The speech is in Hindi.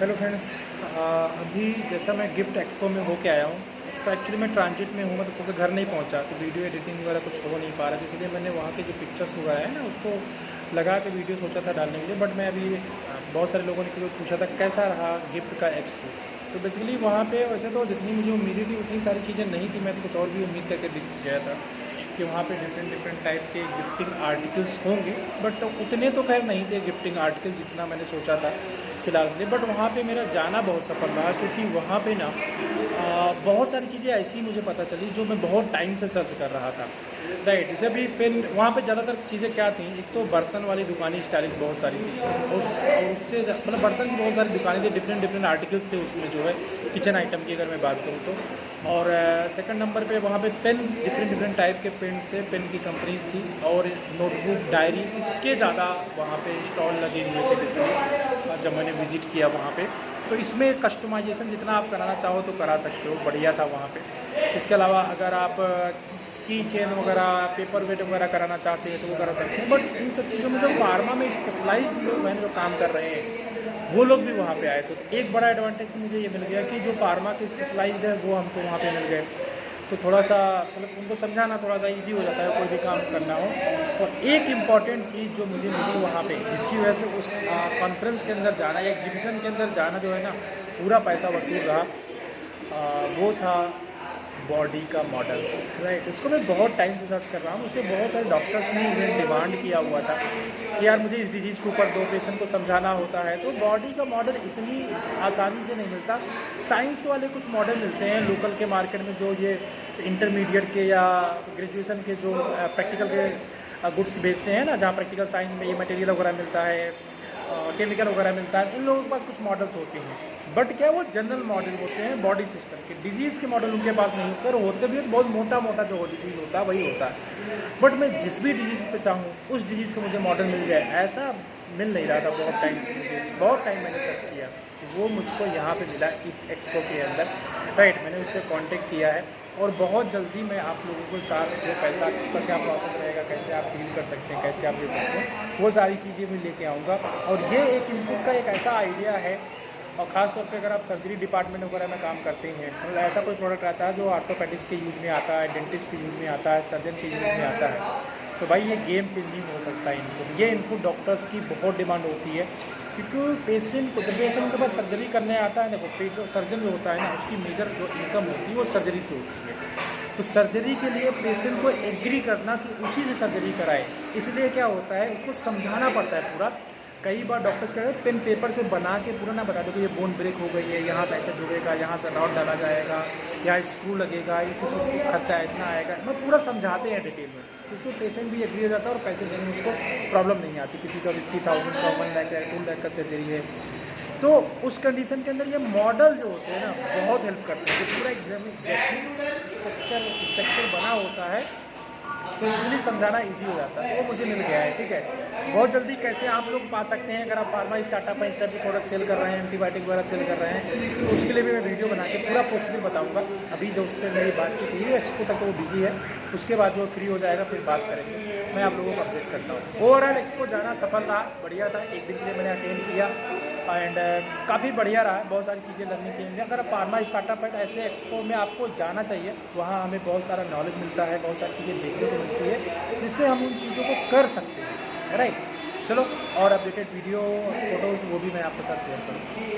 हेलो फ्रेंड्स, अभी जैसा मैं गिफ्ट एक्सपो में होके आया हूँ, उसका एक्चुअली मैं ट्रांजिट में हूँ, मतलब सबसे घर नहीं पहुँचा, तो वीडियो एडिटिंग वगैरह कुछ हो नहीं पा रहा था, इसलिए मैंने वहाँ के जो पिक्चर्स वगैरह है ना उसको लगा के वीडियो सोचा था डालने के लिए। बट मैं अभी बहुत सारे लोगों ने क्योंकि पूछा था कैसा रहा गिफ्ट का एक्सपो, तो बेसिकली वहाँ पे वैसे तो जितनी मुझे उम्मीदें थी उतनी सारी चीज़ें नहीं थी। मैं तो कुछ और भी उम्मीद करके दिख गया था कि वहाँ पे डिफरेंट टाइप के गिफ्टिंग आर्टिकल्स होंगे, बट उतने तो खैर नहीं थे गिफ्टिंग आर्टिकल जितना मैंने सोचा था फिलहाल के लिए। बट वहाँ पे मेरा जाना बहुत सफल रहा, क्योंकि वहाँ पे ना बहुत सारी चीज़ें ऐसी मुझे पता चली जो मैं बहुत टाइम से सर्च कर रहा था। राइट, जैसे अभी पेन वहाँ पे ज़्यादातर चीज़ें क्या थी, एक तो बर्तन वाली दुकानें स्टाइलिश बहुत सारी थी, और उससे मतलब बर्तन की बहुत सारी दुकानें थी, डिफरेंट आर्टिकल्स थे उसमें जो है किचन आइटम की अगर मैं बात करूँ तो। और सेकंड नंबर पे वहाँ पे पेन्स, डिफरेंट टाइप के पेन्स से पेन की कंपनीज थी, और नोटबुक डायरी इसके ज़्यादा वहाँ पे स्टॉल लगे हुए थे बेसिकली जब मैंने विज़िट किया वहाँ पे। तो इसमें कस्टमाइजेशन जितना आप कराना चाहो तो करा सकते हो, बढ़िया था वहाँ पे। इसके अलावा अगर आप की चेन वगैरह, पेपर वेट वगैरह कराना चाहते हैं तो वो करा सकते हैं। बट इन सब चीज़ों में जो फार्मा में स्पेशलाइज्ड लोग हैं जो काम कर रहे हैं, वो लोग भी वहाँ पे आए। तो एक बड़ा एडवांटेज मुझे ये मिल गया कि जो फार्मा के स्पेशलाइज्ड है वो हमको वहाँ पे मिल गए, तो थोड़ा सा मतलब उनको समझाना थोड़ा सा इजी हो जाता है कोई भी काम करना हो। और एक इम्पॉर्टेंट चीज़ जो मुझे मिली वहाँ पे, जिसकी वजह से उस कॉन्फ्रेंस के अंदर जाना या एग्जीबिशन के अंदर जाना जो है ना पूरा पैसा वसूल रहा, वो था बॉडी का मॉडल्स। राइट, इसको मैं बहुत टाइम से सर्च कर रहा हूँ, उससे बहुत सारे डॉक्टर्स ने इवेंट डिमांड किया हुआ था कि यार मुझे इस डिजीज़ के ऊपर 2 पेशेंट को समझाना होता है। तो बॉडी का मॉडल इतनी आसानी से नहीं मिलता। साइंस वाले कुछ मॉडल मिलते हैं लोकल के मार्केट में, जो ये इंटरमीडिएट के या ग्रेजुएशन के जो प्रैक्टिकल के गुड्स बेचते हैं ना, जहाँ प्रैक्टिकल साइंस में ये मटेरियल वगैरह मिलता है, केमिकल वगैरह मिलता है, उन लोगों के पास कुछ मॉडल्स होते हैं। बट क्या वो जनरल मॉडल होते हैं बॉडी सिस्टम के, डिजीज़ के मॉडल उनके पास नहीं होते, और होते भी तो बहुत मोटा जो डिजीज़ होता है वही होता है। बट मैं जिस भी डिजीज़ पे चाहूँ उस डिजीज़ का मुझे मॉडल मिल जाए, ऐसा मिल नहीं रहा था बहुत टाइम से। मुझे बहुत टाइम मैंने सर्च किया, वो मुझको यहाँ पे मिला इस एक्सपो के अंदर। राइट, मैंने उससे कांटेक्ट किया है, और बहुत जल्दी मैं आप लोगों के साथ जो पैसा उसका क्या प्रोसेस रहेगा, कैसे आप डील कर सकते हैं, कैसे आप ले सकते हैं, वो सारी चीज़ें मैं लेके आऊँगा। और ये एक इनपुट का एक ऐसा आइडिया है, और ख़ास तौर पे अगर आप सर्जरी डिपार्टमेंट वगैरह में काम करते हैं, मतलब ऐसा कोई प्रोडक्ट आता है जो ऑर्थोपेडिस्ट के यूज़ में आता है, डेंटिस्ट के यूज़ में आता है, सर्जन के यूज़ में आता है, तो भाई ये गेम चेंजिंग हो सकता है इनपुट। ये इनपुट डॉक्टर्स की बहुत डिमांड होती है, क्योंकि पेशेंट को, जब पेशेंट के पास सर्जरी करने आता है, देखो जो सर्जन जो होता है ना उसकी मेजर जो इनकम होती है वो सर्जरी से होती है। तो सर्जरी के लिए पेशेंट को एग्री करना कि उसी से सर्जरी कराए, इसलिए क्या होता है उसको समझाना पड़ता है पूरा। कई बार डॉक्टर्स कह रहे हैं पेन पेपर से बना के पूरा ना बता दो कि ये बोन ब्रेक हो गई है, यहाँ से ऐसे जुड़ेगा, यहाँ से रॉड डाला जाएगा, यहाँ स्क्रू लगेगा, इसी से खर्चा इतना आएगा, मैं पूरा समझाते हैं डिटेल में। इससे पेशेंट भी एग्री हो जाता है और पैसे देने में उसको प्रॉब्लम नहीं आती। किसी का 50,000 का 1 लाख का 2 लाख का सर्जरी है, तो उस कंडीशन के अंदर ये मॉडल जो होते हैं ना बहुत हेल्प करते हैं। जो पूरा स्ट्रक्चर बना होता है तो इजीली समझाना इजी हो जाता है, तो वो मुझे मिल गया है। ठीक है, बहुत जल्दी कैसे आप लोग पा सकते हैं, अगर आप फार्मा स्टार्टअप है, इस टाइप के प्रोडक्ट सेल कर रहे हैं, एंटीबायोटिक वगैरह सेल कर रहे हैं, तो उसके लिए भी मैं वीडियो बना के पूरा प्रोसीजर बताऊंगा। अभी जो उससे मेरी बातचीत हुई है एक्सपो तक, तो वो बिजी है, उसके बाद जो फ्री हो जाएगा फिर बात करेंगे, मैं आप लोगों को अपडेट करता हूँ। ओवरऑल एक्सपो जाना सफल रहा, बढ़िया था, एक दिन के लिए मैंने अटेंड किया एंड काफ़ी बढ़िया रहा, बहुत सारी चीज़ें लर्निंग की। अगर आप फार्मा स्टार्टअप है तो ऐसे एक्सपो में आपको जाना चाहिए, वहाँ हमें बहुत सारा नॉलेज मिलता है, बहुत सारी चीज़ें देखने को मिलती है जिससे हम उन चीज़ों को कर सकते हैं। राइट, चलो, और अपडेटेड वीडियो फोटोज़ वो भी मैं आपके साथ शेयर करूँगा।